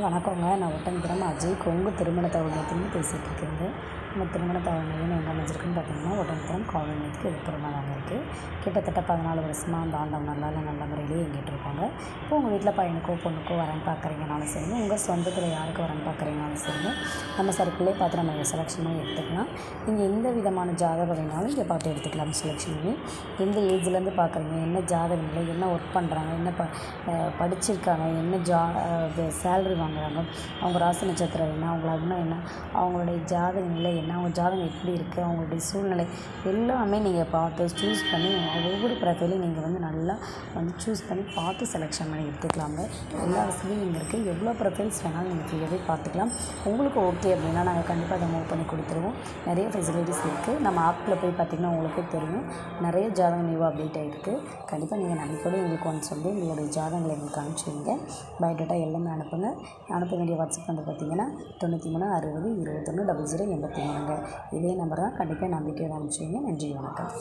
வணக்கங்க. நான் ஒட்டன்சத்திரம் அஜய் கொங்கு திருமண தகவல் பேசிகிட்டு இருக்கேங்க. நம்ம திருமண தகவல் மையம் எங்கே அமைஞ்சிருக்குன்னு பார்த்தீங்கன்னா, ஒட்டன்சத்திரம் காவல் நிலையத்துக்கு எதிர்ப்புறமா தாங்க இருக்குது. கிட்டத்தட்ட 14 வருஷமாக அந்த ஆண்டவன் நல்ல முறையிலேயே எங்கிட்டு இருப்பாங்க. இப்போ உங்கள் வீட்டில் பையனுக்கோ பொண்ணுக்கோ வரேன்னு பார்க்குறீங்கனாலும் சரிங்க, உங்கள் சொந்தத்தில் யாருக்கு வரேன்னு பார்க்குறீங்கனாலும் சரிங்க, நம்ம சர்க்கிளே பார்த்து நம்ம செலெக்ஷன் பண்ணி எடுத்துக்கலாம். நீங்கள் எந்த விதமான ஜாதகம் வேணாலும் இங்கே பார்த்து எடுத்துக்கலாம். செலெக்ஷன் பண்ணி எந்த ஏஜ்லேருந்து பார்க்குறீங்க, என்ன ஜாதகம் இல்லை, என்ன ஒர்க் பண்ணுறாங்க, என்ன படிச்சிருக்காங்க, என்ன சேலரி வாங்குறாங்க, அவங்க ராசி நட்சத்திரம் என்ன, அவங்க லக்னம் என்ன, அவங்களுடைய ஜாதக நிலை என்ன, அவங்க ஜாதகம் எப்படி இருக்குது, அவங்களுடைய சூழ்நிலை எல்லாமே நீங்கள் பார்த்து சூஸ் பண்ணி ஒவ்வொரு ப்ரொஃபைலையும் நீங்கள் நல்லா சூஸ் பண்ணி பார்த்து செலெக்ஷன் பண்ணி எடுத்துக்கலாங்க. எல்லா வசதியும் இங்கே இருக்குது. எவ்வளோ ப்ரொஃபைல்ஸ் வேணாலும் நீங்கள் ஃப்ரீயாகவே பார்த்துக்கலாம். உங்களுக்கு ஓகே அப்படின்னா நாங்கள் கண்டிப்பாக அதை மூவ் பண்ணி கொடுத்துருவோம். நிறைய ஃபெசிலிட்டிஸ் இருக்குது. நம்ம ஆப்பில் போய் பார்த்திங்கன்னா உங்களுக்கே தெரியும், நிறைய ஜாதகம் நியூவாக அப்டேட் ஆகிருக்கு. கண்டிப்பாக நீங்கள் நம்பிக்கையோடு உங்களுக்கு ஒன்று சொல்லி உங்களுடைய ஜாதகங்களை எங்களுக்கு அனுப்பிச்சுவிங்க. பயோடேட்டா எல்லாமே அனுப்புங்க. அனுப்ப வேண்டிய வாட்ஸ்அப் வந்து பார்த்திங்கன்னா 93 60 21 00 83ங்க. இதே நம்பர் தான். கண்டிப்பாக நம்பிக்கையோடு அனுப்பிச்சுவிங்க. நன்றி, வணக்கம்.